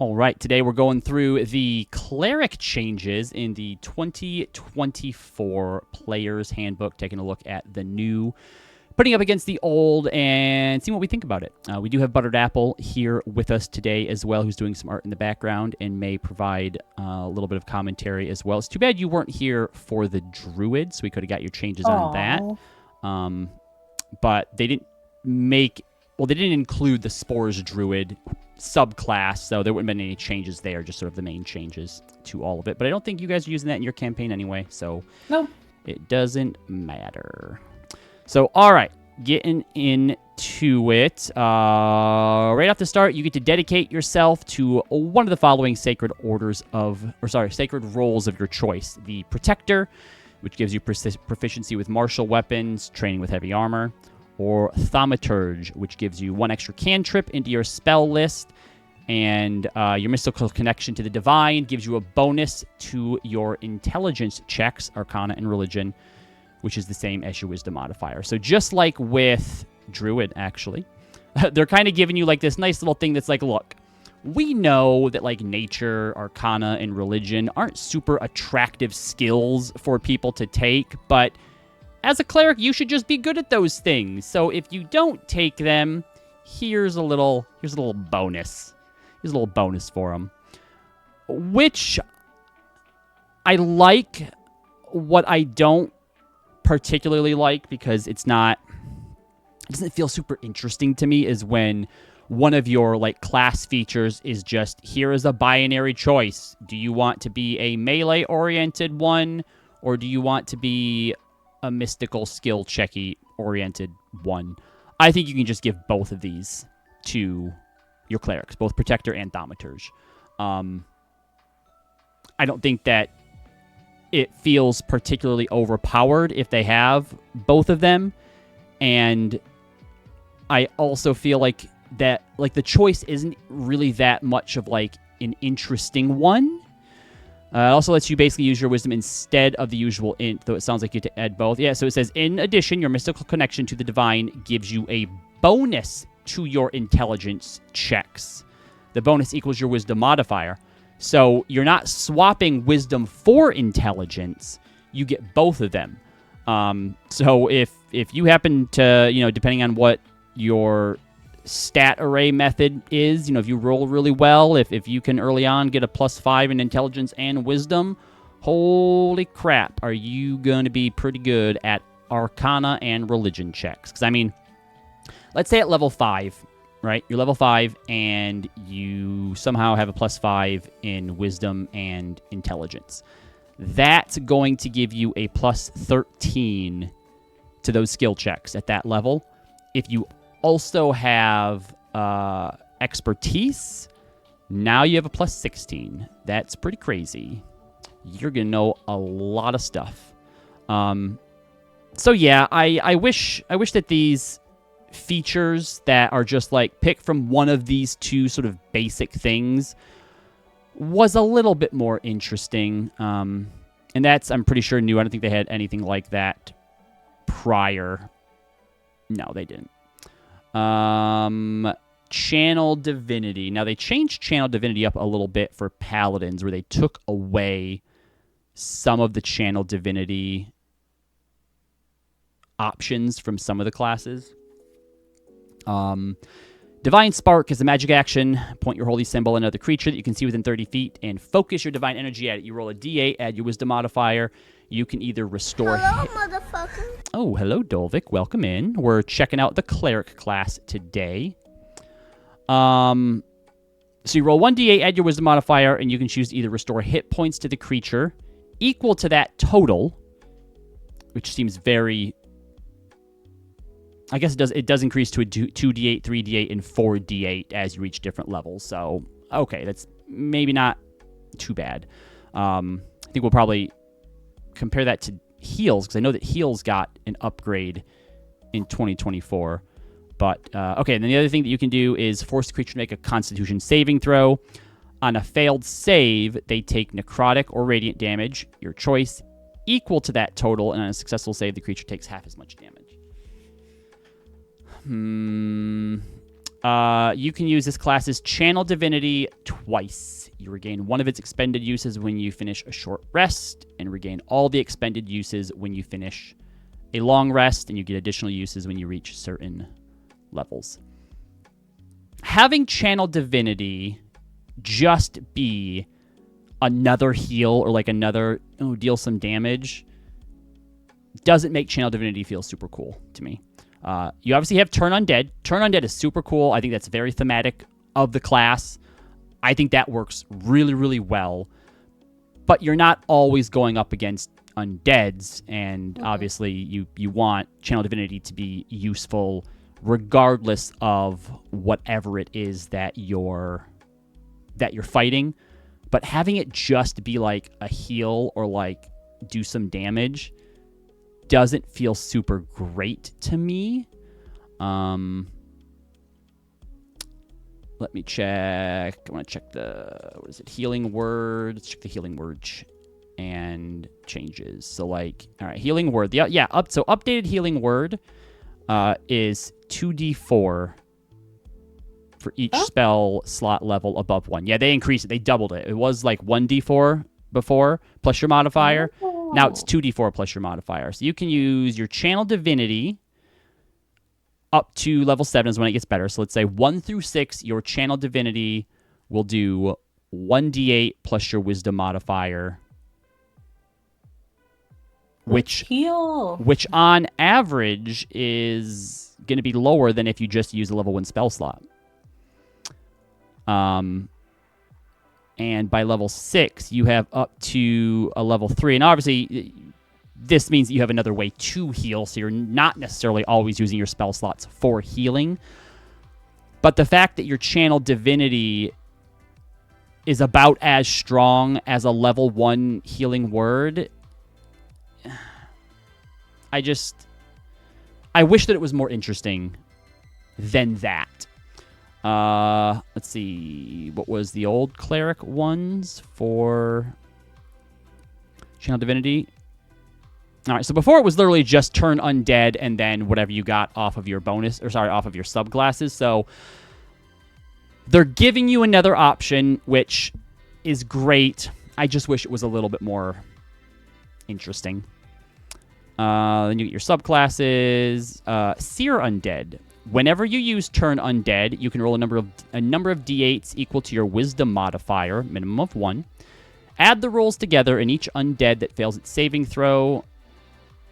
All right, today we're going through the Cleric changes in the 2024 Player's Handbook, taking a look at the new, putting up against the old, and seeing what we think about it. We do have Buttered Apple here with us today as well, who's doing some art in the background and may provide a little bit of commentary as well. It's too bad you weren't here for the Druid, so we could have got your changes on that. But they didn't make... Well, they didn't include the Spores Druid subclass, so there wouldn't have been any changes there, just sort of the main changes to all of it. But I don't think you guys are using that in your campaign anyway, so no, it doesn't matter. So, all right, getting into it. Right off the start, you get to dedicate yourself to one of the following sacred roles of your choice. The Protector, which gives you proficiency with martial weapons, training with heavy armor. Or Thaumaturge, which gives you one extra cantrip into your spell list, and your mystical connection to the divine gives you a bonus to your intelligence checks, Arcana and Religion, which is the same as your Wisdom modifier. So just like with Druid, actually, they're kind of giving you like this nice little thing that's like, look, we know that like Nature, Arcana, and Religion aren't super attractive skills for people to take, but as a cleric, you should just be good at those things. So if you don't take them, here's a little bonus. Here's a little bonus for them. Which I like. What I don't particularly like, because it doesn't feel super interesting to me, is when one of your like class features is just, here is a binary choice. Do you want to be a melee oriented one, or do you want to be a mystical skill checky oriented one? I think you can just give both of these to your clerics, both Protector and Thaumaturge. I don't think that it feels particularly overpowered if they have both of them, and I also feel like that the choice isn't really that much of like an interesting one. It also lets you basically use your wisdom instead of the usual int, though it sounds like you have to add both. Yeah, so it says, in addition, your mystical connection to the divine gives you a bonus to your intelligence checks. The bonus equals your wisdom modifier. So you're not swapping wisdom for intelligence. You get both of them. So if you happen to, depending on what your stat array method is, if you roll really well, if you can early on get a +5 in intelligence and wisdom, holy crap, are you going to be pretty good at Arcana and Religion checks. Because, I mean, let's say at level 5, right? You're level 5, and you somehow have a +5 in wisdom and intelligence. That's going to give you a +13 to those skill checks at that level. If you also have expertise, now you have a +16. That's pretty crazy. You're going to know a lot of stuff. So yeah, I wish that these features that are just like pick from one of these two sort of basic things was a little bit more interesting. And that's, I'm pretty sure, new. I don't think they had anything like that prior. No, they didn't. Channel Divinity. Now, they changed Channel Divinity up a little bit for Paladins, where they took away some of the Channel Divinity options from some of the classes. Divine Spark is a magic action. Point your holy symbol at another creature that you can see within 30 feet and focus your divine energy at it. You roll a d8, add your wisdom modifier. You can either restore... Hello, motherfucker. Oh, hello, Dolvik. Welcome in. We're checking out the Cleric class today. So you roll 1d8, add your wisdom modifier, and you can choose to either restore hit points to the creature equal to that total, which seems very... I guess it does increase to a 2d8, 3d8, and 4d8 as you reach different levels. So, okay, that's maybe not too bad. I think we'll probably compare that to Heals, because I know that Heals got an upgrade in 2024. But, okay, and then the other thing that you can do is force the creature to make a Constitution saving throw. On a failed save, they take necrotic or radiant damage, your choice, equal to that total, and on a successful save, the creature takes half as much damage. You can use this class's Channel Divinity twice. You regain one of its expended uses when you finish a short rest, and regain all the expended uses when you finish a long rest, and you get additional uses when you reach certain levels. Having Channel Divinity just be another heal or like another deal some damage doesn't make Channel Divinity feel super cool to me. You obviously have Turn Undead. Turn Undead is super cool. I think that's very thematic of the class. I think that works really, really well. But you're not always going up against undeads, and obviously you want Channel Divinity to be useful regardless of whatever it is that you're fighting. But having it just be like a heal or like do some damage doesn't feel super great to me. Let me check. I want to check healing word. Let's check the healing word and changes. So like, all right, healing word. So updated healing word is 2d4 for each spell slot level above 1. Yeah, they increased it. They doubled it. It was like 1d4 before plus your modifier. Now it's 2d4 plus your modifier. So you can use your Channel Divinity up to level 7 is when it gets better. So let's say 1 through 6, your Channel Divinity will do 1d8 plus your Wisdom modifier, which on average is going to be lower than if you just use a level 1 spell slot. And by level 6, you have up to a level 3. And obviously, this means that you have another way to heal, so you're not necessarily always using your spell slots for healing. But the fact that your Channel Divinity is about as strong as a level 1 healing word, I wish that it was more interesting than that. Let's see. What was the old Cleric ones for Channel Divinity? All right, so before it was literally just Turn Undead and then whatever you got off of your off of your subclasses. So they're giving you another option, which is great. I just wish it was a little bit more interesting. Then you get your subclasses. Seer Undead. Whenever you use Turn Undead, you can roll a number of d8s equal to your Wisdom modifier, minimum of 1. Add the rolls together, and each undead that fails its saving throw,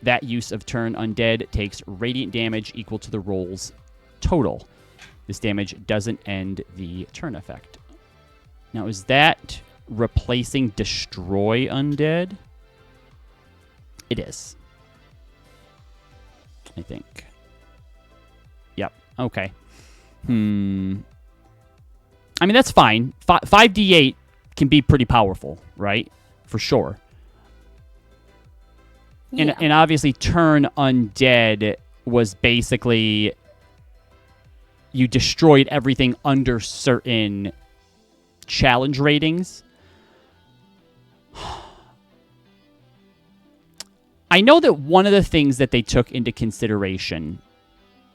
that use of Turn Undead takes radiant damage equal to the roll's total. This damage doesn't end the turn effect. Now, is that replacing Destroy Undead? It is, I think. Yep. Okay. I mean, that's fine. 5d8 can be pretty powerful, right? For sure. Yeah. And obviously, Turn Undead was basically you destroyed everything under certain challenge ratings. I know that one of the things that they took into consideration,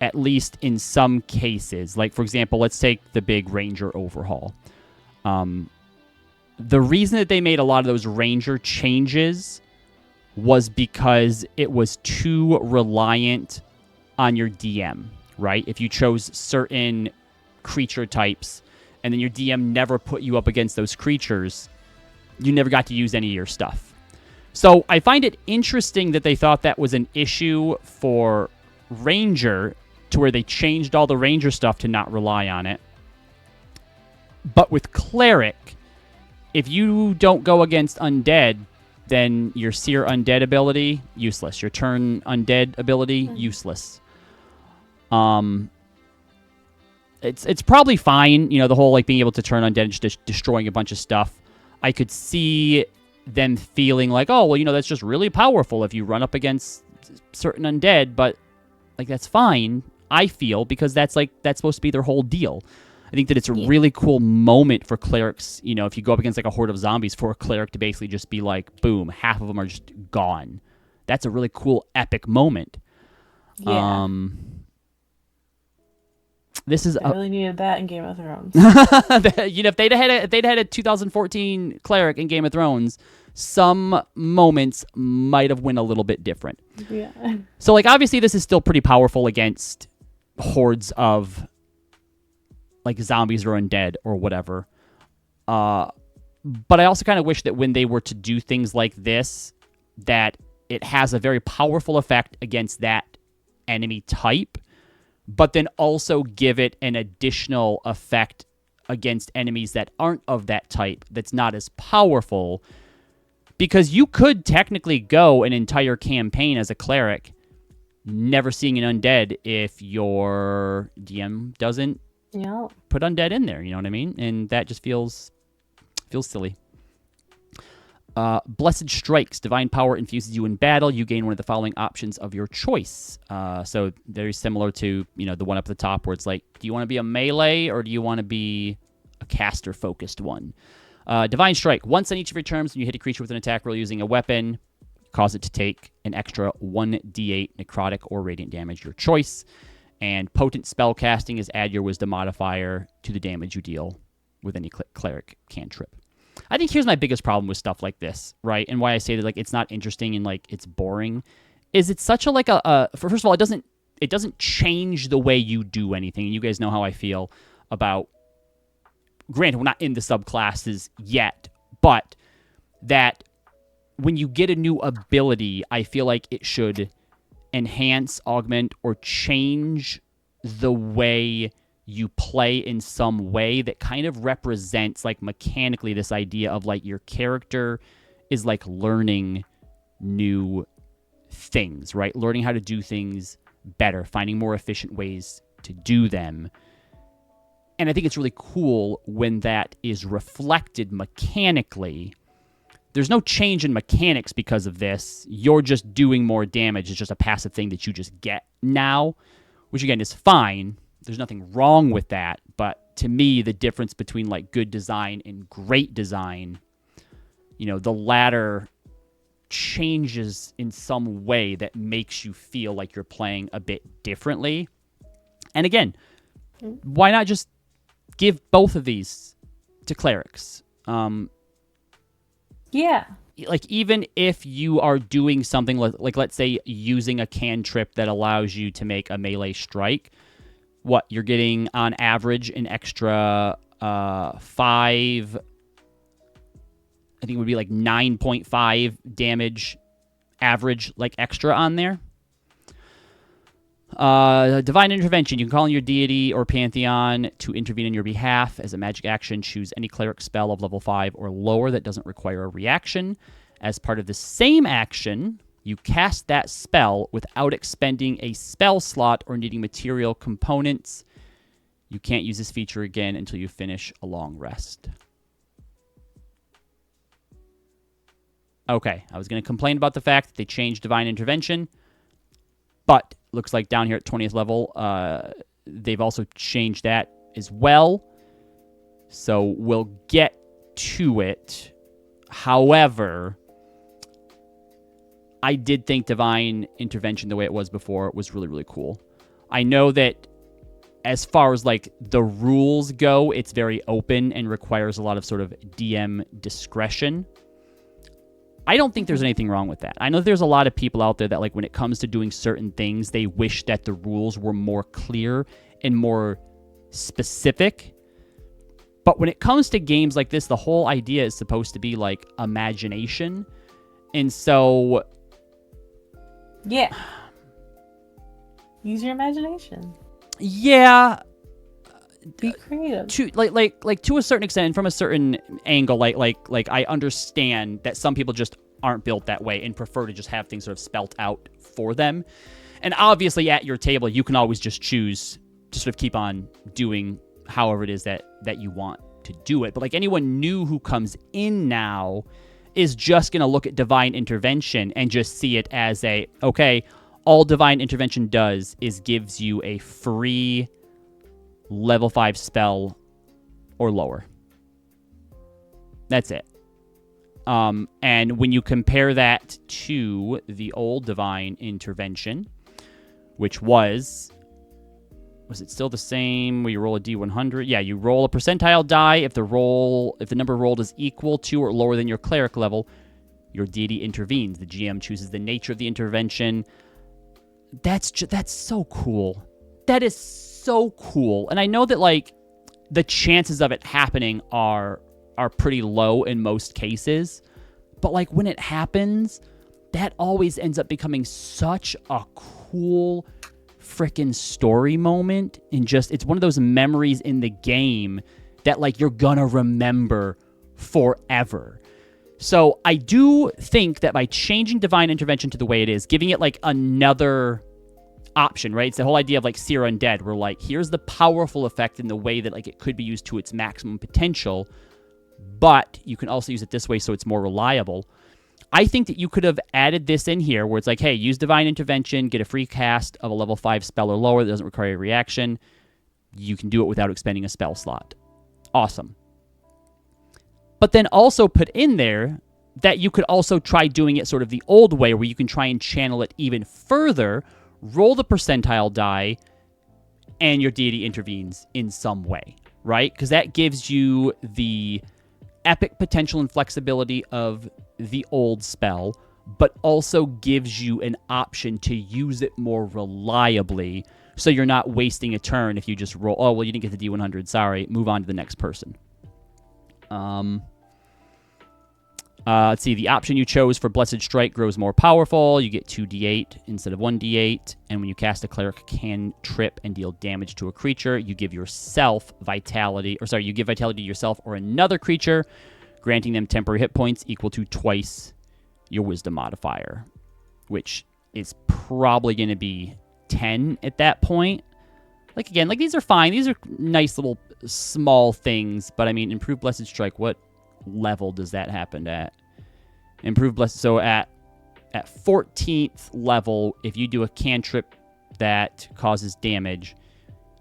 at least in some cases, like, for example, let's take the big Ranger overhaul. The reason that they made a lot of those Ranger changes was because it was too reliant on your DM, right? If you chose certain creature types and then your DM never put you up against those creatures, you never got to use any of your stuff. So I find it interesting that they thought that was an issue for Ranger, to where they changed all the Ranger stuff to not rely on it. But with Cleric, if you don't go against Undead, then your Seer Undead ability, useless. Your Turn Undead ability, useless. It's probably fine, the whole like being able to turn Undead and just destroying a bunch of stuff. I could see them feeling like, oh, well, that's just really powerful if you run up against certain Undead, but like that's fine, I feel, because that's supposed to be their whole deal. I think that it's a really cool moment for clerics, if you go up against like a horde of zombies, for a cleric to basically just be like, boom, half of them are just gone. That's a really cool, epic moment. Yeah. This is I really needed that in Game of Thrones. if they'd had a 2014 cleric in Game of Thrones, some moments might have went a little bit different. Yeah. So like obviously this is still pretty powerful against hordes of like zombies or undead or whatever. But I also kind of wish that when they were to do things like this, that it has a very powerful effect against that enemy type, but then also give it an additional effect against enemies that aren't of that type that's not as powerful. Because you could technically go an entire campaign as a cleric never seeing an undead if your DM doesn't put undead in there, you know what I mean? And that just feels silly. Blessed Strikes. Divine power infuses you in battle. You gain one of the following options of your choice. So very similar to, the one up at the top where it's like, do you want to be a melee or do you want to be a caster-focused one? Divine Strike. Once on each of your turns, when you hit a creature with an attack roll using a weapon, cause it to take an extra 1d8 necrotic or radiant damage, your choice. And Potent Spell Casting is add your Wisdom modifier to the damage you deal with any cleric cantrip. I think here's my biggest problem with stuff like this, right? And why I say that like it's not interesting and like it's boring, is it's such a first of all, it doesn't change the way you do anything. And you guys know how I feel about. Granted, we're not in the subclasses yet, but that when you get a new ability, I feel like it should enhance, augment, or change the way you play in some way that kind of represents, like, mechanically this idea of, like, your character is, like, learning new things, right? Learning how to do things better, finding more efficient ways to do them. And I think it's really cool when that is reflected mechanically. There's no change in mechanics because of this. You're just doing more damage. It's just a passive thing that you just get now, which, again, is fine. There's nothing wrong with that. But to me, the difference between, like, good design and great design, the latter changes in some way that makes you feel like you're playing a bit differently. And again, why not just give both of these to clerics? Yeah. Like, even if you are doing something like, let's say, using a cantrip that allows you to make a melee strike, what, you're getting, on average, an extra 5... I think it would be like 9.5 damage average, like, extra on there. Divine Intervention. You can call on your deity or pantheon to intervene on your behalf. As a magic action, choose any cleric spell of level 5 or lower that doesn't require a reaction. As part of the same action, you cast that spell without expending a spell slot or needing material components. You can't use this feature again until you finish a long rest. Okay, I was going to complain about the fact that they changed Divine Intervention, but looks like down here at 20th level, they've also changed that as well. So we'll get to it. However, I did think Divine Intervention, the way it was before, was really, really cool. I know that as far as, like, the rules go, it's very open and requires a lot of sort of DM discretion. I don't think there's anything wrong with that. I know there's a lot of people out there that, like, when it comes to doing certain things, they wish that the rules were more clear and more specific. But when it comes to games like this, the whole idea is supposed to be, like, imagination. And so... yeah. Use your imagination. Yeah. Be creative. To a certain extent, and from a certain angle, like I understand that some people just aren't built that way and prefer to just have things sort of spelt out for them. And obviously, at your table, you can always just choose to sort of keep on doing however it is that you want to do it. But, like, anyone new who comes in now is just going to look at Divine Intervention and just see it as okay, all Divine Intervention does is gives you a free level 5 spell or lower. That's it. And when you compare that to the old Divine Intervention, which was Was it still the same where you roll a D100? Yeah, you roll a percentile die. If the number rolled is equal to or lower than your cleric level, your deity intervenes. The GM chooses the nature of the intervention. That's so cool. That is so cool. And I know that, like, the chances of it happening are pretty low in most cases. But, like, when it happens, that always ends up becoming such a cool freaking story moment. And just, it's one of those memories in the game that, like, you're gonna remember forever. So I do think that by changing Divine Intervention to the way it is, giving it, like, another option, right? It's the whole idea of, like, Seer Undead, where, like, here's the powerful effect in the way that, like, it could be used to its maximum potential, but you can also use it this way so it's more reliable. I think that you could have added this in here where it's like, hey, use Divine Intervention, get a free cast of a level 5 spell or lower that doesn't require a reaction. You can do it without expending a spell slot. Awesome. But then also put in there that you could also try doing it sort of the old way where you can try and channel it even further, roll the percentile die, and your deity intervenes in some way, right? Because that gives you the epic potential and flexibility of the old spell, but also gives you an option to use it more reliably, so you're not wasting a turn if you just roll, oh, well, you didn't get the D100, sorry, move on to the next person. Let's see, the option you chose for Blessed Strike grows more powerful. You get 2d8 instead of 1d8, and when you cast a Cleric cantrip and deal damage to a creature, you give yourself vitality, you give vitality to yourself or another creature, granting them temporary hit points equal to twice your Wisdom modifier, which is probably going to be 10 at that point. Like, again, like, these are fine. These are nice little small things, but, I mean, Improved Blessed Strike, what level does that happen at? Improved Blessed, so at 14th level, if you do a cantrip that causes damage,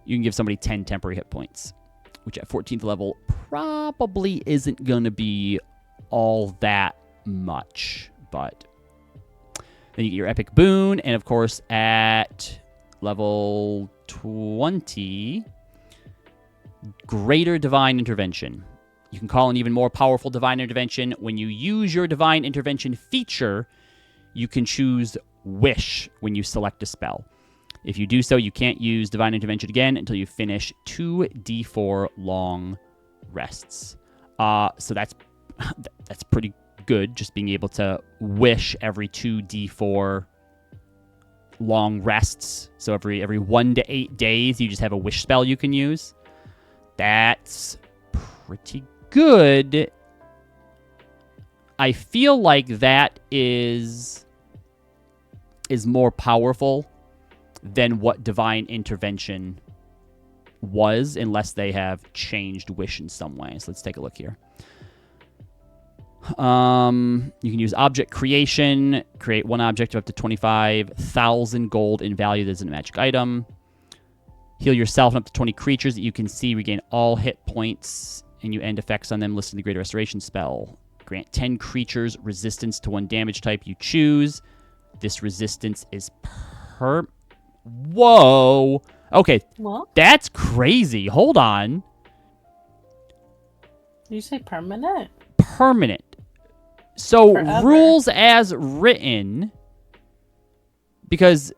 you can give somebody 10 temporary hit points, which at 14th level probably isn't going to be all that much, but then you get your epic boon, and of course at level 20, Greater Divine Intervention. You can call an even more powerful Divine Intervention. When you use your Divine Intervention feature, you can choose Wish when you select a spell. If you do so, you can't use Divine Intervention again until you finish 2d4 long rests. So that's pretty good, just being able to wish every 2d4 long rests. So every 1 to 8 days, you just have a wish spell you can use. That's pretty good. I feel like that is more powerful than what Divine Intervention was, unless they have changed Wish in some way. So let's take a look here. You can use Object Creation, create one object of up to 25,000 gold in value that is a magic item. Heal yourself and up to 20 creatures that you can see, regain all hit points, and you end effects on them listed in the Greater Restoration spell. Grant 10 creatures resistance to one damage type you choose. This resistance is Whoa! Okay, What? That's crazy. Hold on. Did you say permanent? Permanent. So, Forever. rules as written, because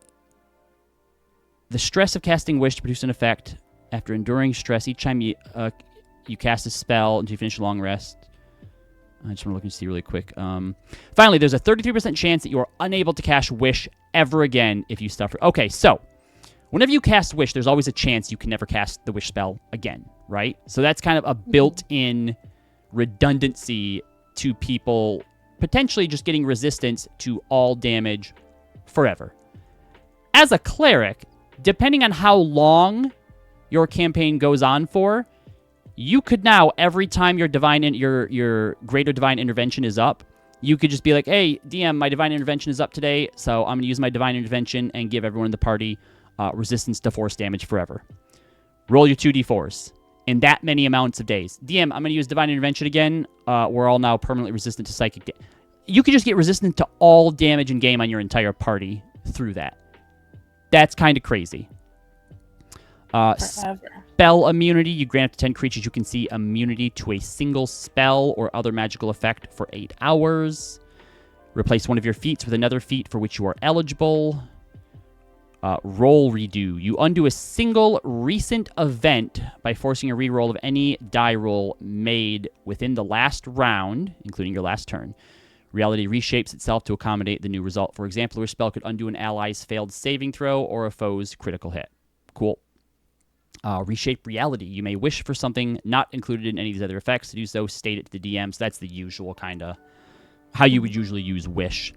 the stress of casting Wish to produce an effect after enduring stress each time you cast a spell until you finish a long rest. I just want to look and see really quick. Finally, there's a 33% chance that you are unable to cast Wish ever again if you suffer. Okay, so whenever you cast Wish, there's always a chance you can never cast the Wish spell again, right? So that's kind of a built-in redundancy to people potentially just getting resistance to all damage forever. As a cleric, depending on how long your campaign goes on for, you could now, every time your Greater Divine Intervention is up, you could just be like, hey, DM, my Divine Intervention is up today, so I'm going to use my Divine Intervention and give everyone in the party resistance to force damage forever. Roll your 2d4s in that many amounts of days. DM, I'm going to use Divine Intervention again. We're all now permanently resistant to psychic damage. You could just get resistant to all damage in game on your entire party through that. That's kind of crazy. Forever. Spell immunity. You grant up to 10 creatures you can see immunity to a single spell or other magical effect for 8 hours. Replace one of your feats with another feat for which you are eligible. Roll redo. You undo a single recent event by forcing a reroll of any die roll made within the last round, including your last turn. Reality reshapes itself to accommodate the new result. For example, your spell could undo an ally's failed saving throw or a foe's critical hit. Cool. Reshape reality. You may wish for something not included in any of these other effects. To do so, state it to the DM. So that's the usual kind of how you would usually use wish.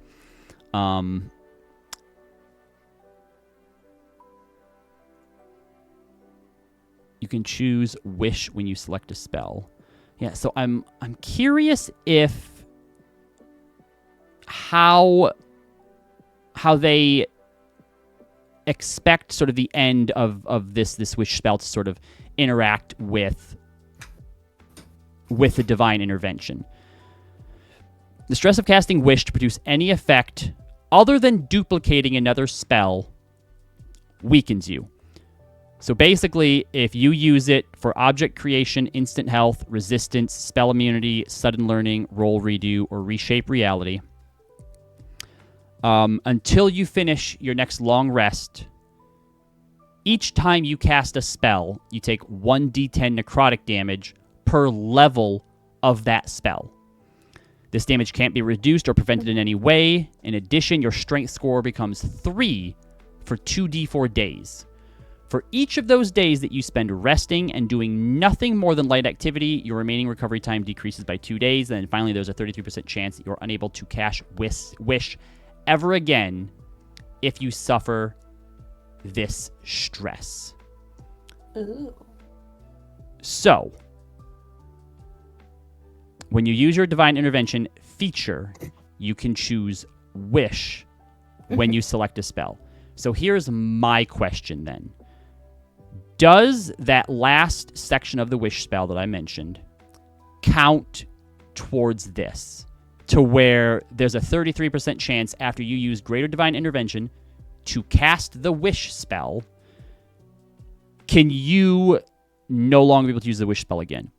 You can choose wish when you select a spell. Yeah, so I'm curious if how they expect sort of the end of this wish spell to sort of interact with the divine intervention. The stress of casting wish to produce any effect other than duplicating another spell weakens you. So basically, if you use it for object creation, instant health, resistance, spell immunity, sudden learning, roll redo, or reshape reality, until you finish your next long rest, each time you cast a spell, you take 1d10 necrotic damage per level of that spell. This damage can't be reduced or prevented in any way. In addition, your strength score becomes 3 for 2d4 days. For each of those days that you spend resting and doing nothing more than light activity, your remaining recovery time decreases by 2 days. And then finally, there's a 33% chance that you're unable to cast wish ever again if you suffer this stress. Ooh. So, when you use your Divine Intervention feature, you can choose wish when you select a spell. So here's my question then. Does that last section of the wish spell that I mentioned count towards this? To where there's a 33% chance after you use Greater Divine Intervention to cast the wish spell, can you no longer be able to use the wish spell again?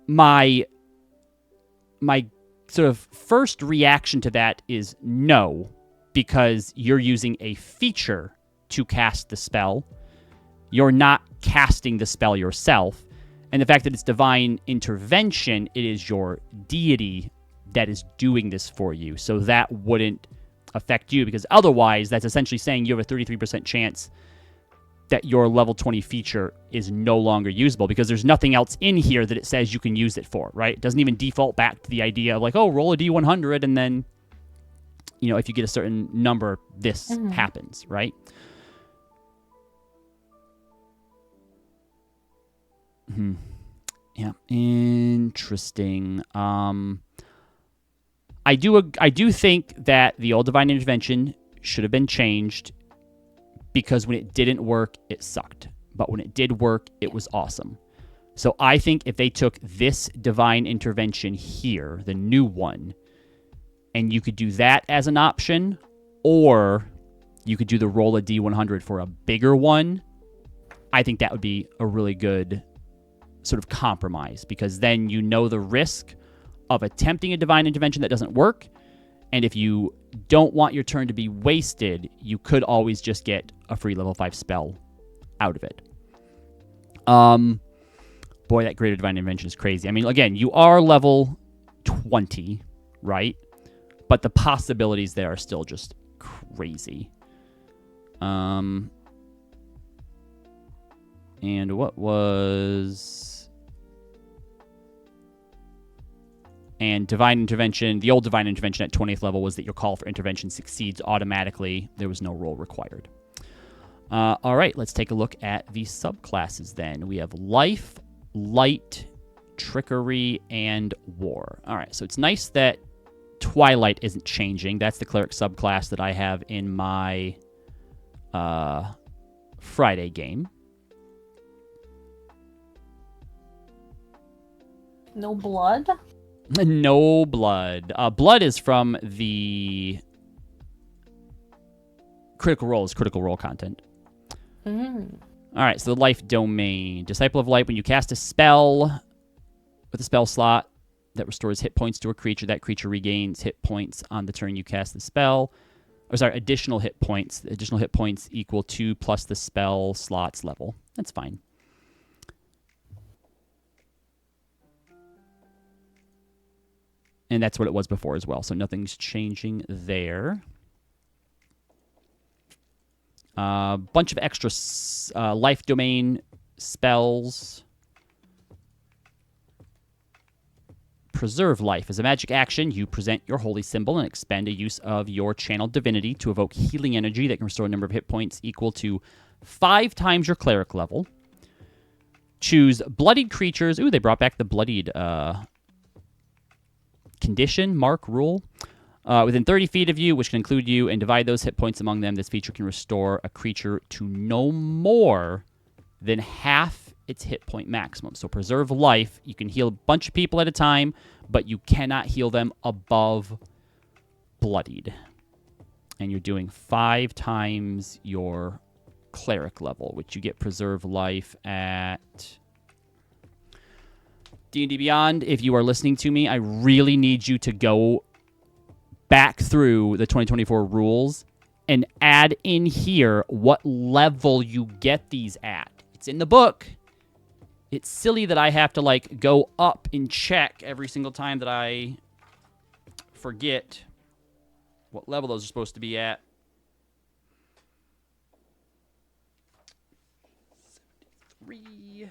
My sort of first reaction to that is no, because you're using a feature to cast the spell. You're not casting the spell yourself. And the fact that it's divine intervention, it is your deity that is doing this for you. So that wouldn't affect you, because otherwise that's essentially saying you have a 33% chance that your level 20 feature is no longer usable, because there's nothing else in here that it says you can use it for, right? It doesn't even default back to the idea of like, oh, roll a D100 and then, you know, if you get a certain number, this happens, right? Yeah, interesting. I do think that the old Divine Intervention should have been changed, because when it didn't work, it sucked. But when it did work, it was awesome. So I think if they took this Divine Intervention here, the new one, and you could do that as an option, or you could do the roll a D100 for a bigger one, I think that would be a really good sort of compromise, because then you know the risk of attempting a Divine Intervention that doesn't work, and if you don't want your turn to be wasted, you could always just get a free level 5 spell out of it. Boy, that Greater Divine Intervention is crazy. I mean, again, you are level 20, right? But the possibilities there are still just crazy. And what was... And Divine Intervention, the old Divine Intervention at 20th level was that your call for intervention succeeds automatically. There was no roll required. All right, let's take a look at the subclasses then. We have Life, Light, Trickery, and War. All right, so it's nice that Twilight isn't changing. That's the Cleric subclass that I have in my Friday game. No blood? No blood. Blood is from the Critical Role content. All right, so the life domain. Disciple of Light, when you cast a spell with a spell slot that restores hit points to a creature, that creature regains hit points on the turn you cast the spell. Or sorry, additional hit points. Additional hit points equal 2 plus the spell slot's level. That's fine. And that's what it was before as well, so nothing's changing there. Bunch of extra life domain spells. Preserve Life. As a magic action, you present your holy symbol and expend a use of your channeled divinity to evoke healing energy that can restore a number of hit points equal to 5 times your cleric level. Choose bloodied creatures. Ooh, they brought back the bloodied condition, mark, rule. Within 30 feet of you, which can include you, and divide those hit points among them. This feature can restore a creature to no more than half its hit point maximum. So Preserve Life, you can heal a bunch of people at a time, but you cannot heal them above bloodied. And you're doing 5 times your cleric level, which you get Preserve Life at D&D Beyond. If you are listening to me, I really need you to go back through the 2024 rules and add in here what level you get these at. It's in the book. It's silly that I have to like go up and check every single time that I forget what level those are supposed to be at. 73.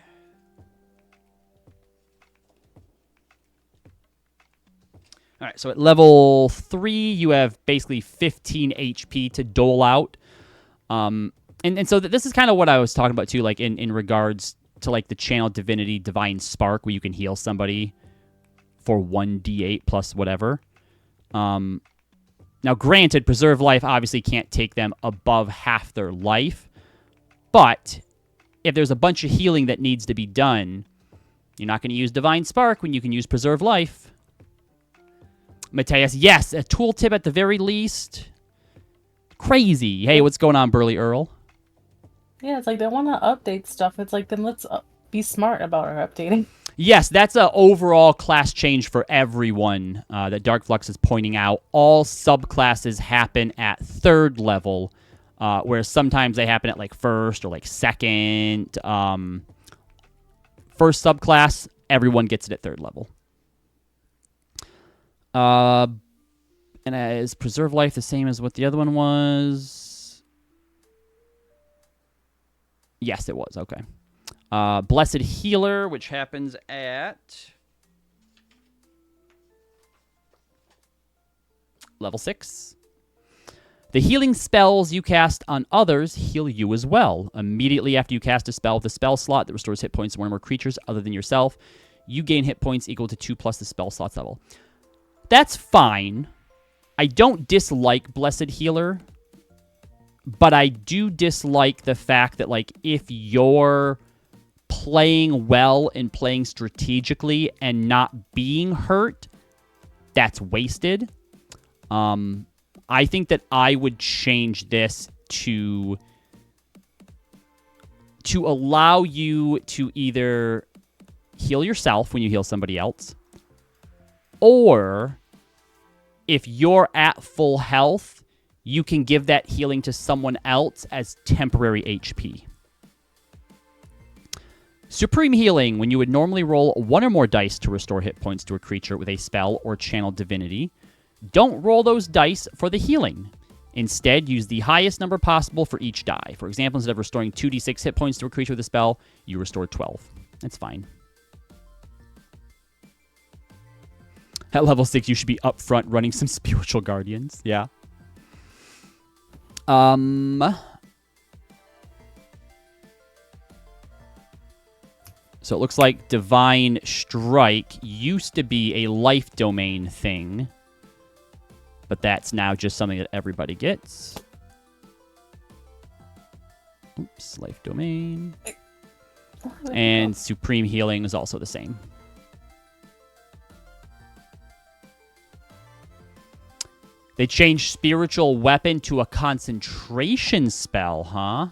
All right, so at level 3, you have basically 15 HP to dole out. And so this is kind of what I was talking about, too, like in regards to like the channel divinity divine spark, where you can heal somebody for 1d8 plus whatever. Now, granted, Preserve Life obviously can't take them above half their life. But if there's a bunch of healing that needs to be done, you're not going to use Divine Spark when you can use Preserve Life. Mateus, yes, a tooltip at the very least. Crazy. Hey, what's going on, Burly Earl? Yeah, it's like they want to update stuff. It's like, then let's be smart about our updating. Yes, that's an overall class change for everyone that Dark Flux is pointing out. All subclasses happen at 3rd level, whereas sometimes they happen at like 1st or like 2nd. 1st subclass, everyone gets it at 3rd level. And is Preserve Life the same as what the other one was? Yes, it was. Okay. Blessed Healer, which happens at level 6. The healing spells you cast on others heal you as well. Immediately after you cast a spell with a spell slot that restores hit points to one or more creatures other than yourself, you gain hit points equal to 2 plus the spell slot's level. That's fine. I don't dislike Blessed Healer, but I do dislike the fact that, like, if you're playing well and playing strategically and not being hurt, that's wasted. I think that I would change this to allow you to either heal yourself when you heal somebody else, or if you're at full health, you can give that healing to someone else as temporary HP. Supreme Healing, when you would normally roll 1 or more dice to restore hit points to a creature with a spell or channeled divinity, don't roll those dice for the healing. Instead, use the highest number possible for each die. For example, instead of restoring 2d6 hit points to a creature with a spell, you restore 12. That's fine. At level 6, you should be up front running some Spiritual Guardians. Yeah. So it looks like Divine Strike used to be a life domain thing, but that's now just something that everybody gets. Oops, life domain. And Supreme Healing is also the same. They changed Spiritual Weapon to a concentration spell, huh?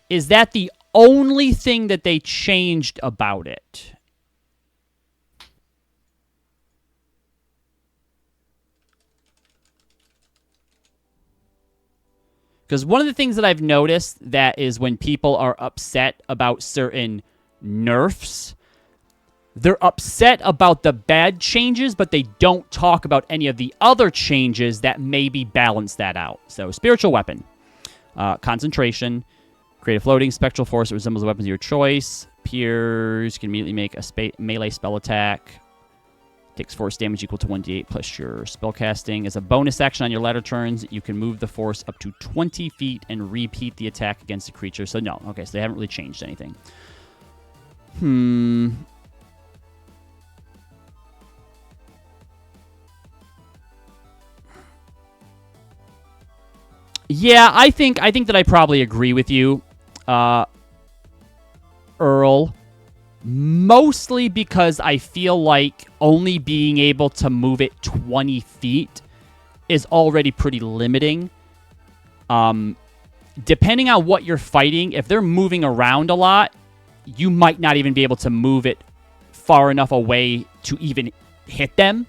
Is that the only thing that they changed about it? Because one of the things that I've noticed that is when people are upset about certain nerfs, they're upset about the bad changes, but they don't talk about any of the other changes that maybe balance that out. So, spiritual weapon, concentration, create a floating spectral force that resembles the weapons of your choice. Peers can immediately make a melee spell attack. Takes force damage equal to 1d8 plus your spellcasting. As a bonus action on your latter turns, you can move the force up to 20 feet and repeat the attack against the creature. So no, okay, so they haven't really changed anything. Yeah, I think that I probably agree with you, Earl. Mostly because I feel like only being able to move it 20 feet is already pretty limiting. Depending on what you're fighting, if they're moving around a lot, you might not even be able to move it far enough away to even hit them.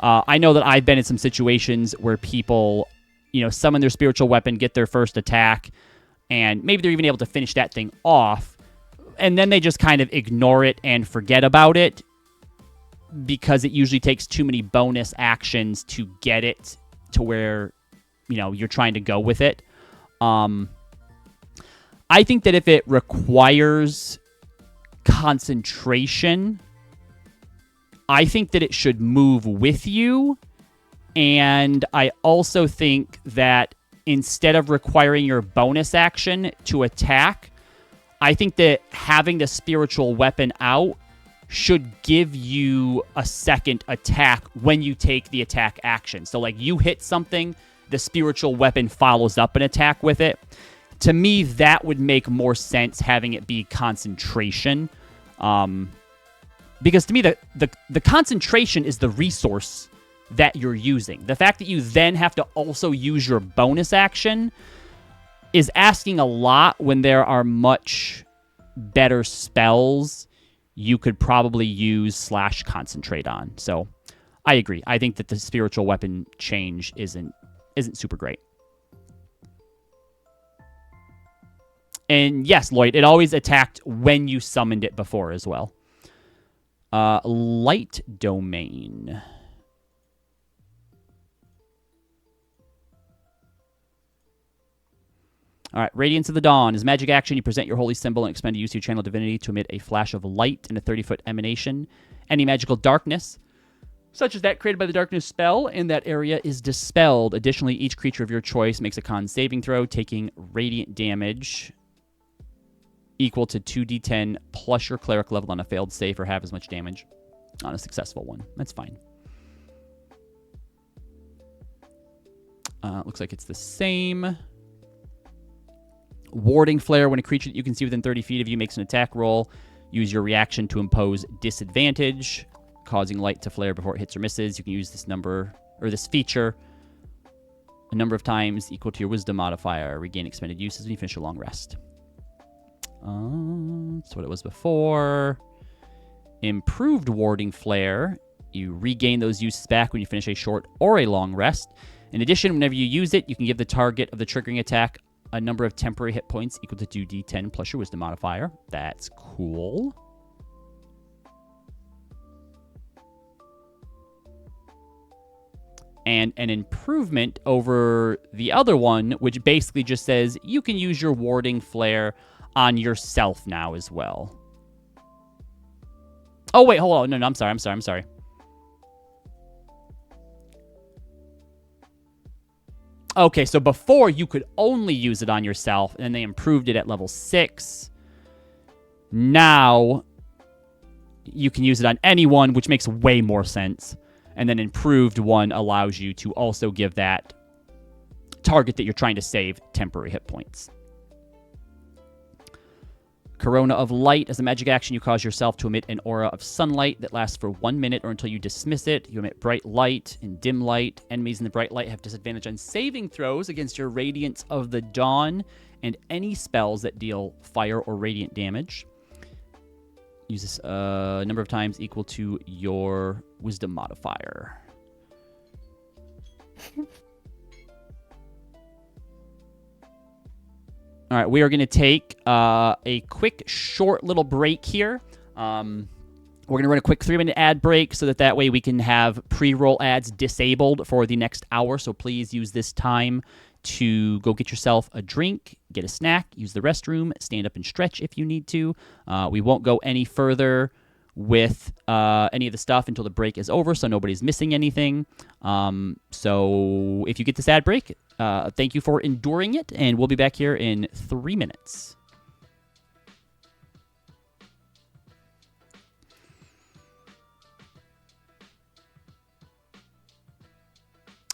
I know that I've been in some situations where people, summon their spiritual weapon, get their first attack, and maybe they're even able to finish that thing off. And then they just kind of ignore it and forget about it because it usually takes too many bonus actions to get it to where, you're trying to go with it. I think that if it requires concentration, I think that it should move with you. And I also think that instead of requiring your bonus action to attack, I think that having the spiritual weapon out should give you a second attack when you take the attack action. So, like, you hit something, the spiritual weapon follows up an attack with it. To me, that would make more sense having it be concentration. Because to me, the concentration is the resource that you're using. The fact that you then have to also use your bonus action is asking a lot when there are much better spells you could probably use / concentrate on. So I agree. I think that the spiritual weapon change isn't super great. And yes, Lloyd, it always attacked when you summoned it before as well. Light domain. All right, Radiance of the Dawn. As a magic action, you present your holy symbol and expend a use of your channel divinity to emit a flash of light in a 30-foot emanation. Any magical darkness, such as that created by the darkness spell, in that area is dispelled. Additionally, each creature of your choice makes a con saving throw, taking radiant damage equal to 2d10 plus your cleric level on a failed save, or half as much damage on a successful one. That's fine. Looks like it's the same. Warding Flare. When a creature that you can see within 30 feet of you makes an attack roll, use your reaction to impose disadvantage, causing light to flare before it hits or misses. You can use this number, or this feature, a number of times equal to your wisdom modifier. Regain expended uses when you finish a long rest. That's what it was before. Improved Warding Flare. You regain those uses back when you finish a short or a long rest. In addition, whenever you use it, you can give the target of the triggering attack a number of temporary hit points equal to 2d10 plus your wisdom modifier. That's cool. And an improvement over the other one, which basically just says you can use your Warding Flare on yourself now as well. Oh, wait, hold on. No, I'm sorry. Okay, so before you could only use it on yourself, and then they improved it at level 6. Now you can use it on anyone, which makes way more sense. And then improved one allows you to also give that target that you're trying to save temporary hit points. Corona of Light. As a magic action, you cause yourself to emit an aura of sunlight that lasts for 1 minute or until you dismiss it. You emit bright light and dim light. Enemies in the bright light have disadvantage on saving throws against your Radiance of the Dawn and any spells that deal fire or radiant damage. Use this number of times equal to your Wisdom modifier. All right, we are going to take a quick, short little break here. We're going to run a quick 3-minute ad break so that way we can have pre-roll ads disabled for the next hour. So please use this time to go get yourself a drink, get a snack, use the restroom, stand up and stretch if you need to. We won't go any further with any of the stuff until the break is over, so nobody's missing anything. So if you get this ad break, thank you for enduring it, and we'll be back here in 3 minutes.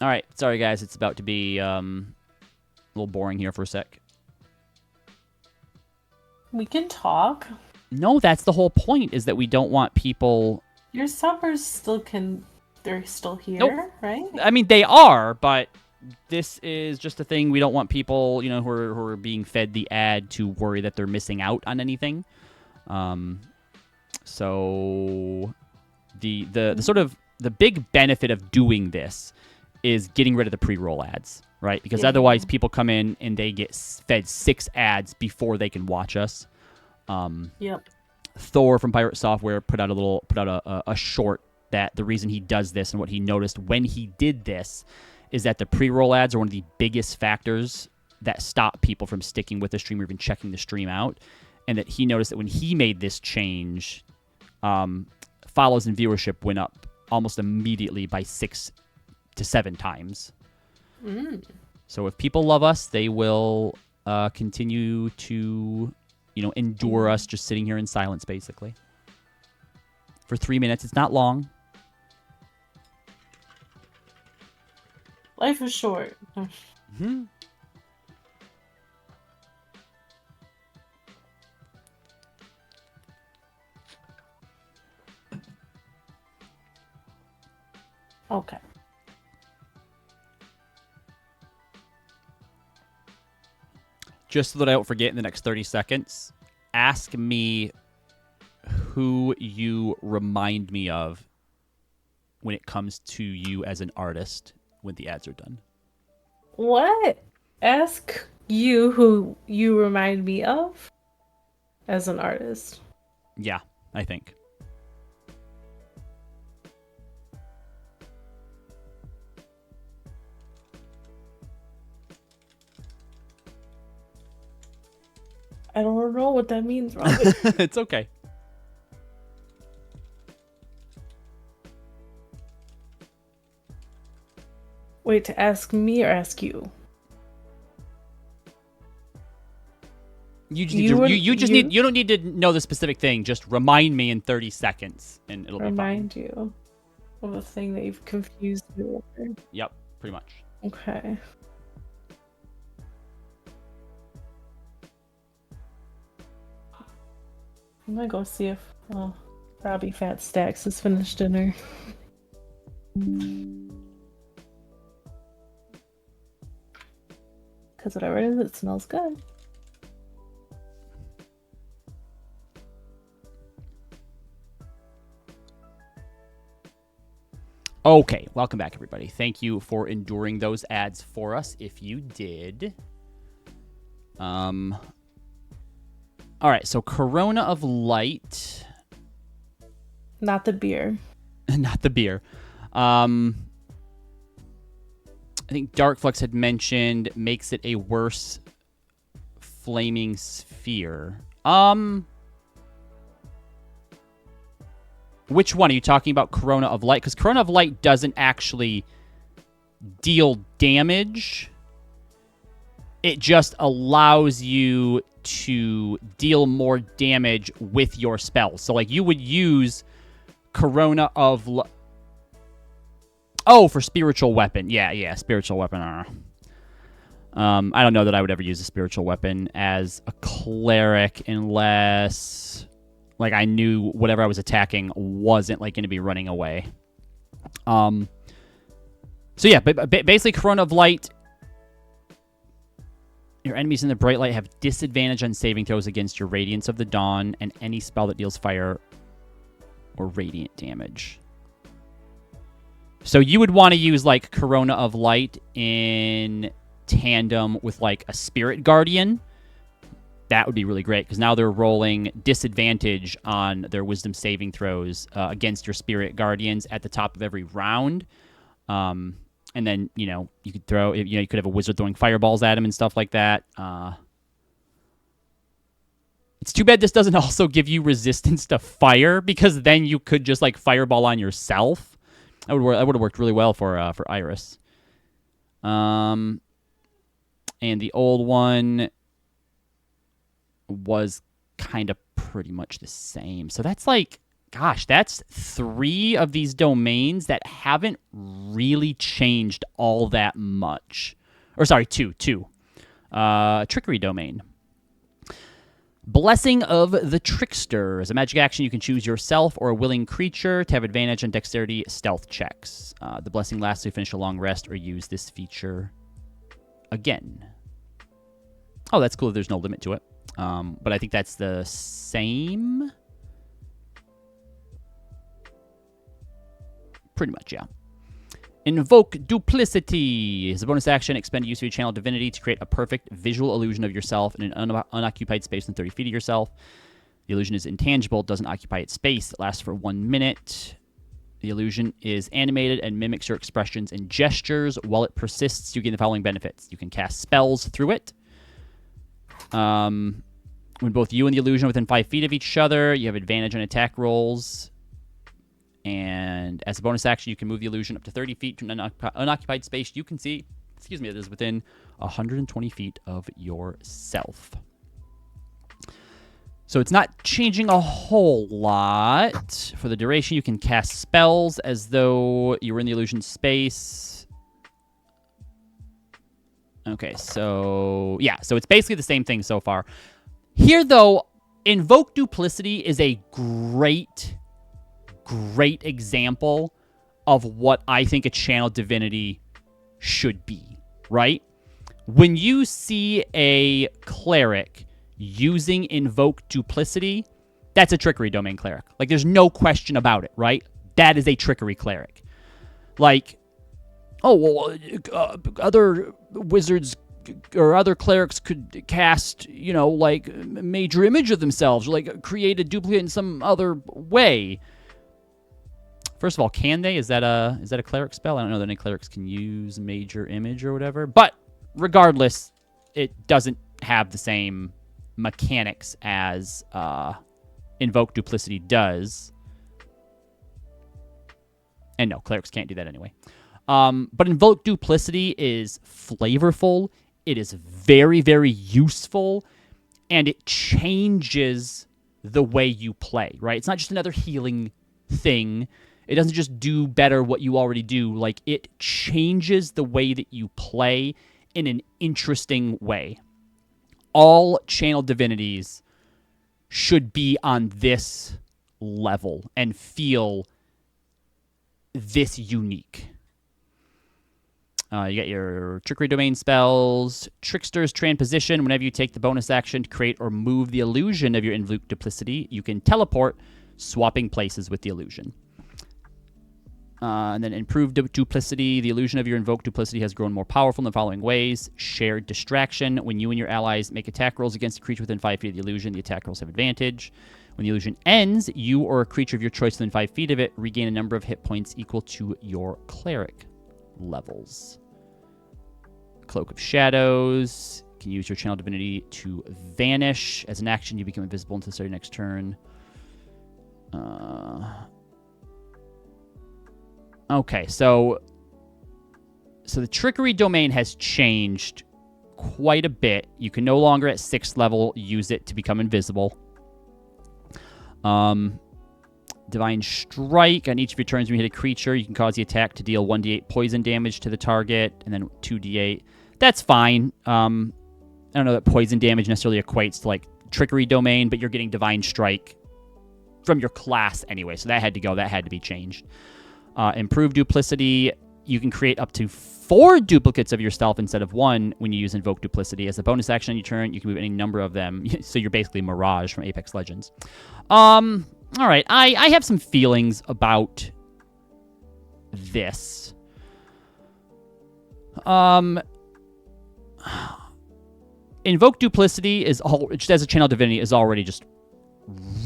All right, sorry guys, it's about to be a little boring here for a sec. We can talk. No, that's the whole point, is that we don't want people... Your subbers they're still here, Nope. right? I mean, they are, but this is just a thing. We don't want people, who are being fed the ad to worry that they're missing out on anything. So the sort of the big benefit of doing this is getting rid of the pre-roll ads, right? Because otherwise people come in and they get fed 6 ads before they can watch us. Yep. Thor from Pirate Software put out a short that the reason he does this and what he noticed when he did this is that the pre-roll ads are one of the biggest factors that stop people from sticking with the stream or even checking the stream out, and that he noticed that when he made this change, follows and viewership went up almost immediately by 6 to 7 times. So if people love us, they will continue to endure us just sitting here in silence, basically. For 3 minutes. It's not long. Life is short. Mm-hmm. Okay. Just so that I don't forget in the next 30 seconds, ask me who you remind me of when it comes to you as an artist when the ads are done. What? Ask you who you remind me of as an artist. Yeah, I think. I don't know what that means, Robbie. It's okay. Wait, to ask me or ask you? You don't need to know the specific thing. Just remind me in 30 seconds, and it'll be fine. Remind you of a thing that you've confused me with. Yep, pretty much. Okay. I'm gonna go see if Robbie Fat Stacks has finished dinner. Because whatever it is, it smells good. Okay, welcome back, everybody. Thank you for enduring those ads for us, if you did. All right, so Corona of Light. Not the beer. Not the beer. I think Dark Flux had mentioned makes it a worse flaming sphere. Which one? Are you talking about Corona of Light? Because Corona of Light doesn't actually deal damage. It just allows you to deal more damage with your spells. So, like, you would use Corona of Light. Oh, for spiritual weapon. Yeah, spiritual weapon. I don't know that I would ever use a spiritual weapon as a cleric unless, like, I knew whatever I was attacking wasn't, like, going to be running away. So yeah, basically Corona of Light. Your enemies in the bright light have disadvantage on saving throws against your Radiance of the Dawn and any spell that deals fire or radiant damage. So you would want to use, like, Corona of Light in tandem with, like, a Spirit Guardian. That would be really great, because now they're rolling disadvantage on their Wisdom saving throws against your Spirit Guardians at the top of every round. And then, you know, you could throw, you know, you could have a wizard throwing fireballs at him and stuff like that. It's too bad this doesn't also give you resistance to fire, because then you could just, like, fireball on yourself. That would have worked really well for Iris. And the old one was kind of pretty much the same. So that's like, gosh, that's 3 of these domains that haven't really changed all that much. Or sorry, 2. Trickery domain. Blessing of the Trickster. As a magic action, you can choose yourself or a willing creature to have advantage on dexterity stealth checks. The blessing lasts to finish a long rest or use this feature again. Oh, that's cool. There's no limit to it. But I think that's the same. Pretty much, yeah. Invoke Duplicity. As a bonus action, expend use of your channel divinity to create a perfect visual illusion of yourself in an unoccupied space within 30 feet of yourself. The illusion is intangible, doesn't occupy its space. It lasts for 1 minute. The illusion is animated and mimics your expressions and gestures. While it persists, you gain the following benefits. You can cast spells through it. When both you and the illusion are within 5 feet of each other, you have advantage on attack rolls. And as a bonus action, you can move the illusion up to 30 feet to an unoccupied space you can see, that is within 120 feet of yourself. So it's not changing a whole lot. For the duration, you can cast spells as though you were in the illusion space. Okay, so yeah, so it's basically the same thing so far. Here, though, Invoke Duplicity is a great example of what I think a channel divinity should be, right? When you see a cleric using Invoke Duplicity, that's a trickery domain cleric. Like, there's no question about it, right? That is a trickery cleric. Like, oh, well, other wizards or other clerics could cast, you know, like, a major image of themselves, or, like, create a duplicate in some other way. First of all, can they? Is that a cleric spell? I don't know that any clerics can use major image or whatever. But regardless, it doesn't have the same mechanics as Invoke Duplicity does. And no, clerics can't do that anyway. But Invoke Duplicity is flavorful. It is very, very useful. And it changes the way you play, right? It's not just another healing thing. It doesn't just do better what you already do. Like, it changes the way that you play in an interesting way. All channel divinities should be on this level and feel this unique. You got your trickery domain spells. Trickster's Transposition. Whenever you take the bonus action to create or move the illusion of your Invoke Duplicity, you can teleport, swapping places with the illusion. And then Improved Duplicity. The illusion of your Invoked Duplicity has grown more powerful in the following ways. Shared Distraction. When you and your allies make attack rolls against a creature within 5 feet of the illusion, the attack rolls have advantage. When the illusion ends, you or a creature of your choice within 5 feet of it regain a number of hit points equal to your cleric levels. Cloak of Shadows. You can use your channel divinity to vanish. As an action, you become invisible until the start of your next turn. Okay, so the trickery domain has changed quite a bit. You can no longer at 6th level use it to become invisible. Divine Strike. On each of your turns when you hit a creature, you can cause the attack to deal 1d8 poison damage to the target, and then 2d8. that's fine. I don't know that poison damage necessarily equates to like trickery domain, but you're getting divine strike from your class anyway, so that had to go. That had to be changed. Improved duplicity. You can create up to 4 duplicates of yourself instead of 1 when you use invoke duplicity. As a bonus action on your turn, you can move any number of them. So you're basically Mirage from Apex Legends. All right, I have some feelings about this. Invoke duplicity is just as a channel divinity is already just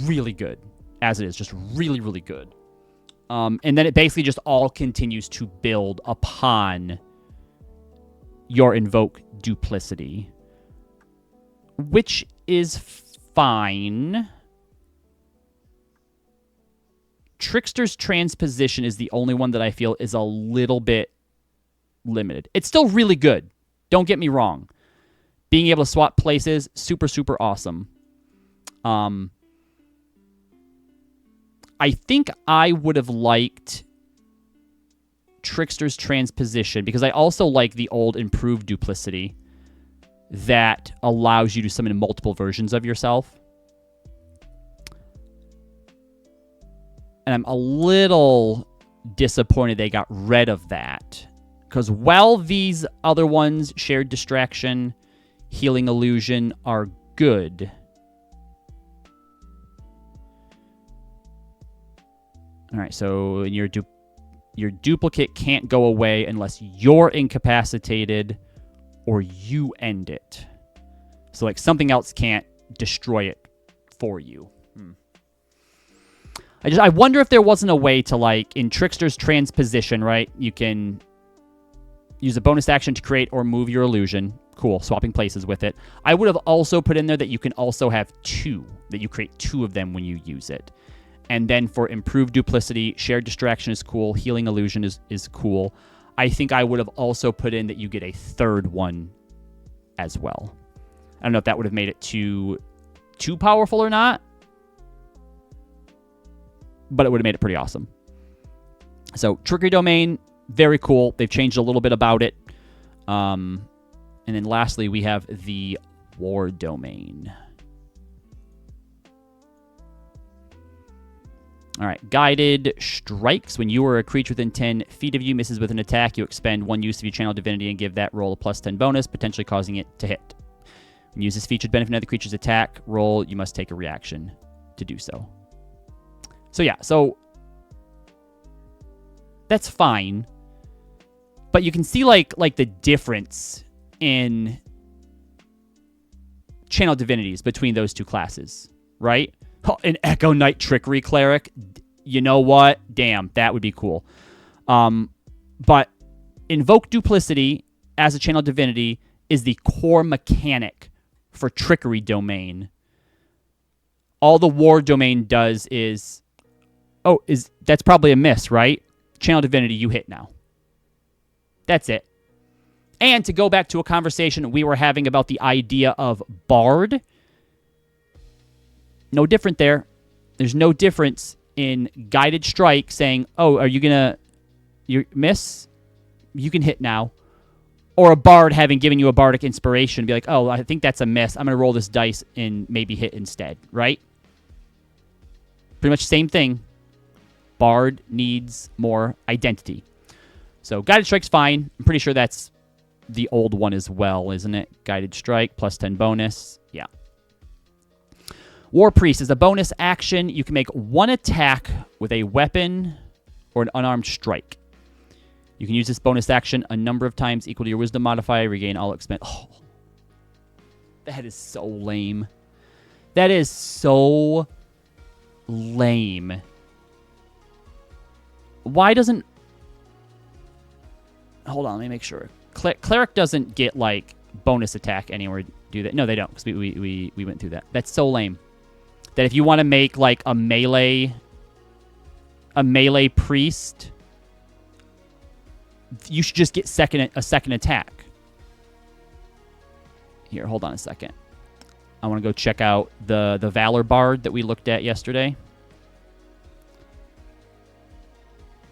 really good as it is, just really, really good. And then it basically just all continues to build upon your invoke duplicity, which is fine. Trickster's transposition is the only one that I feel is a little bit limited. It's still really good. Don't get me wrong. Being able to swap places, super, super awesome. I think I would have liked Trickster's transposition because I also like the old improved duplicity that allows you to summon multiple versions of yourself. And I'm a little disappointed they got rid of that. Because while these other ones, Shared Distraction, Healing Illusion, are good, all right, so your duplicate can't go away unless you're incapacitated or you end it. So like something else can't destroy it for you. I wonder if there wasn't a way to, like, in Trickster's transposition, right? You can use a bonus action to create or move your illusion. Cool, swapping places with it. I would have also put in there that you can also have 2, that you create 2 of them when you use it. And then for improved duplicity, shared distraction is cool, healing illusion is cool. I think I would have also put in that you get a 3rd one as well. I don't know if that would have made it too powerful or not, but it would have made it pretty awesome. So trickery domain, very cool. They've changed a little bit about it. And then lastly, we have the war domain. All right, guided strikes. When you or a creature within 10 feet of you misses with an attack, you expend 1 use of your channel divinity and give that roll a +10 bonus, potentially causing it to hit. When you use this feature to benefit another creature's attack roll, you must take a reaction to do so. So yeah, so that's fine, but you can see like the difference in channel divinities between those 2 classes, right? Oh, an Echo Knight Trickery Cleric, you know what? Damn, that would be cool. But Invoke Duplicity as a channel divinity is the core mechanic for Trickery Domain. All the War Domain does is... that's probably a miss, right? Channel divinity, you hit now. That's it. And to go back to a conversation we were having about the idea of Bard, no different there. There's no difference in Guided Strike saying, oh, are you going to miss? You can hit now. Or a Bard having given you a Bardic Inspiration, be like, oh, I think that's a miss. I'm going to roll this dice and maybe hit instead, right? Pretty much same thing. Bard needs more identity. So Guided Strike's fine. I'm pretty sure that's the old one as well, isn't it? Guided Strike, +10 bonus. Yeah. War Priest is a bonus action. You can make 1 attack with a weapon or an unarmed strike. You can use this bonus action a number of times equal to your wisdom modifier. Regain all expense. Oh, that is so lame. That is so lame. Why doesn't... Hold on, let me make sure. Cleric doesn't get, like, bonus attack anywhere, do they? No, they don't, because we went through that. That's so lame. That if you want to make, like, a melee priest, you should just get a second attack. Here, hold on a second. I want to go check out the Valor Bard that we looked at yesterday.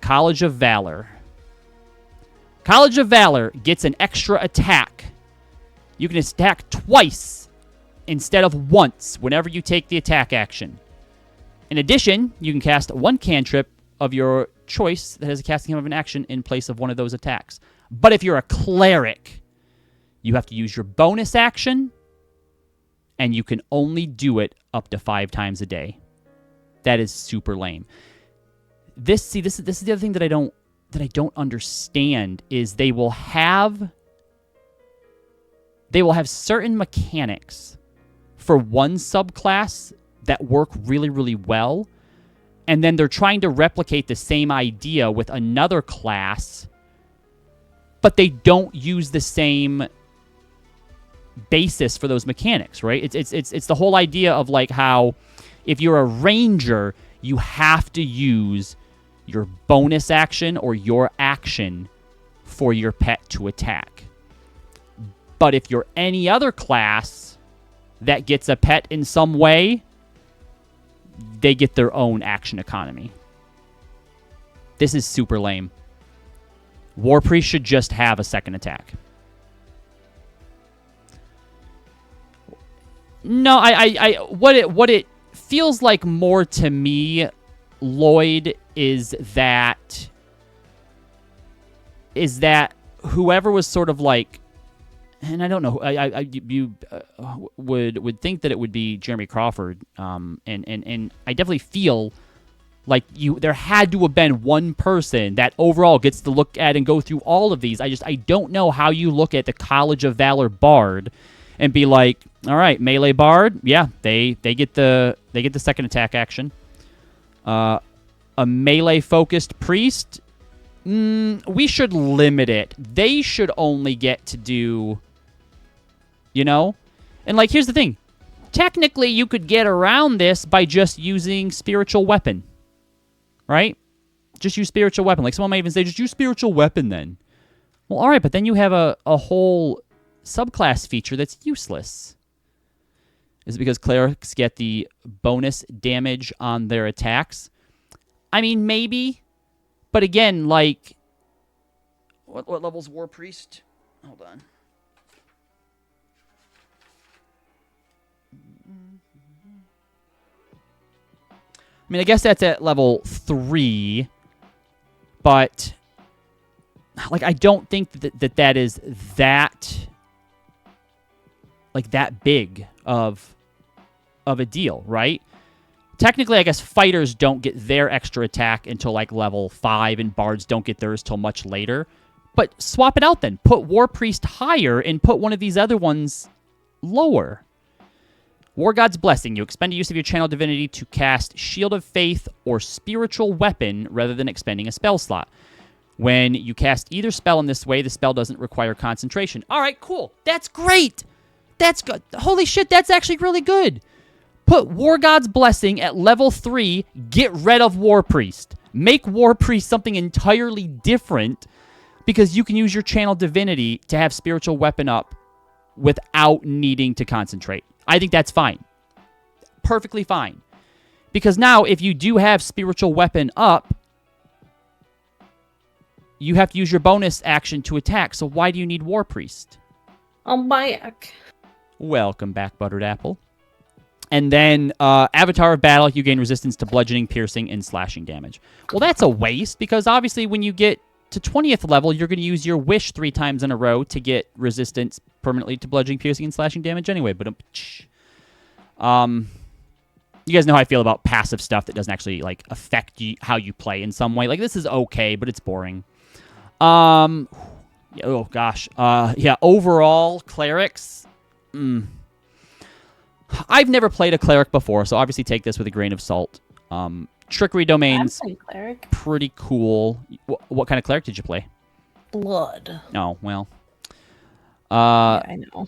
College of Valor. College of Valor gets an extra attack You can attack twice instead of once whenever you take the attack action. In addition, you can cast one cantrip of your choice that has a casting of an action in place of one of those attacks. But if you're a cleric, you have to use your bonus action, and you can only do it up to 5 times a day. That is super lame. This is the other thing that I don't understand is they will have certain mechanics for one subclass that work really, really well, and then they're trying to replicate the same idea with another class, but they don't use the same basis for those mechanics, right? It's the whole idea of like how if you're a ranger, you have to use your bonus action or your action for your pet to attack. But if you're any other class that gets a pet in some way, they get their own action economy. This is super lame. War Priest should just have a second attack. No, what it feels like more to me, Lloyd, is that whoever was sort of like, and I don't know, you would think that it would be Jeremy Crawford, and I definitely feel like there had to have been one person that overall gets to look at and go through all of these. I don't know how you look at the College of Valor Bard and be like, all right, melee Bard, yeah, they get the second attack action. A melee focused priest, we should limit it. They should only get to do, and like here's the thing. Technically, you could get around this by just using spiritual weapon, right? Just use spiritual weapon. Like someone might even say, just use spiritual weapon then. Well, all right, but then you have a whole subclass feature that's useless. Is it because clerics get the bonus damage on their attacks? I mean, maybe. But again, like, what level's War Priest? Hold on. I mean, I guess that's at level 3, but like I don't think that is that big of a deal, right? Technically, I guess fighters don't get their extra attack until like level 5, and bards don't get theirs till much later. But swap it out then. Put War Priest higher and put one of these other ones lower. War God's Blessing. You expend a use of your channel divinity to cast Shield of Faith or Spiritual Weapon rather than expending a spell slot. When you cast either spell in this way, the spell doesn't require concentration. All right, cool. That's great. That's good. Holy shit, that's actually really good. Put War God's Blessing at level 3. Get rid of War Priest. Make War Priest something entirely different because you can use your channel divinity to have Spiritual Weapon up without needing to concentrate. I think that's fine. Perfectly fine. Because now, if you do have Spiritual Weapon up, you have to use your bonus action to attack. So why do you need War Priest? I'm back. Welcome back, Buttered Apple. And then Avatar of Battle, you gain resistance to bludgeoning, piercing, and slashing damage. Well, that's a waste, because obviously when you get to 20th level, you're going to use your wish 3 times in a row to get resistance permanently to bludgeoning, piercing, and slashing damage anyway. But you guys know how I feel about passive stuff that doesn't actually like affect how you play in some way. Like, this is okay, but it's boring. Oh gosh. Yeah, overall, clerics. I've never played a cleric before, so obviously take this with a grain of salt. Trickery Domain's cleric. Pretty cool. What kind of cleric did you play? Blood. Oh, well. Yeah, I know.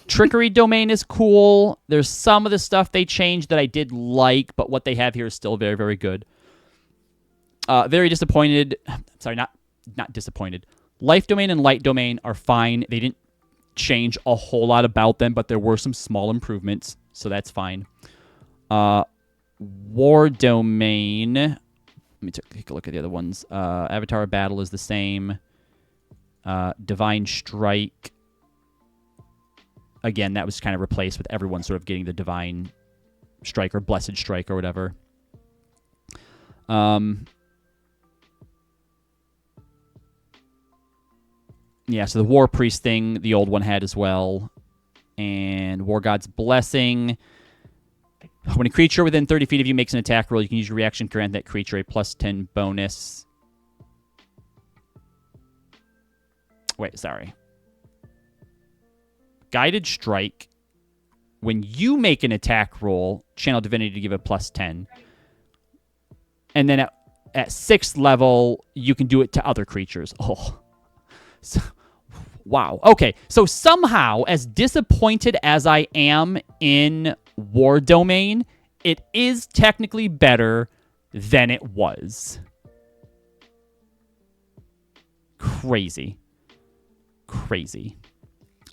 Trickery Domain is cool. There's some of the stuff they changed that I did like, but what they have here is still very, very good. Very disappointed. Sorry, not disappointed. Life Domain and Light Domain are fine. They didn't change a whole lot about them, but there were some small improvements, so that's fine. War Domain. Let me take a look at the other ones. Avatar of Battle is the same. Divine Strike. again, that was kind of replaced with everyone sort of getting the divine strike or blessed strike or whatever. Yeah, so the War Priest thing, the old one had as well. And War God's Blessing. When a creature within 30 feet of you makes an attack roll, you can use your reaction to grant that creature a +10 bonus. Wait, sorry. Guided Strike. When you make an attack roll, channel Divinity to give a +10. And then at 6th level, you can do it to other creatures. Oh. So, wow. Okay, so somehow, as disappointed as I am in War Domain, it is technically better than it was. Crazy.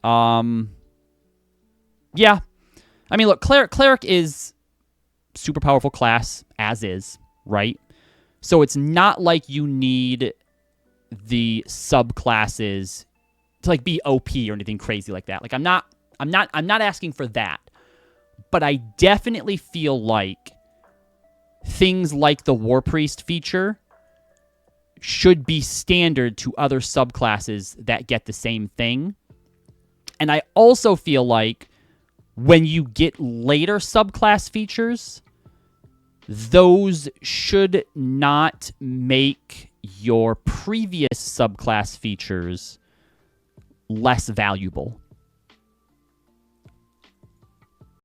Yeah. I mean, look, Cleric is super powerful class, as is, right? So it's not like you need the subclasses to like be OP or anything crazy like that. Like I'm not asking for that. But I definitely feel like things like the War Priest feature should be standard to other subclasses that get the same thing. And I also feel like when you get later subclass features, those should not make your previous subclass features less valuable.